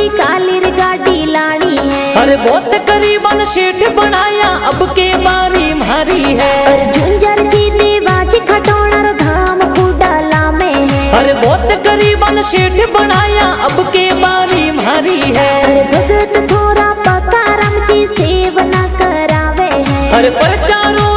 जी कालीर गाड़ी लानी है। अरे बहुत करीबन सेठ बनाया अब के बारी मारी है। झुंझर जी देवाजी खटोणर धाम खुडाला में है। अरे बहुत करीबन सेठ बनाया अब के बारी मारी है। भगत थोड़ा पकाराम जी सेवना करावे है। अरे प्रचारों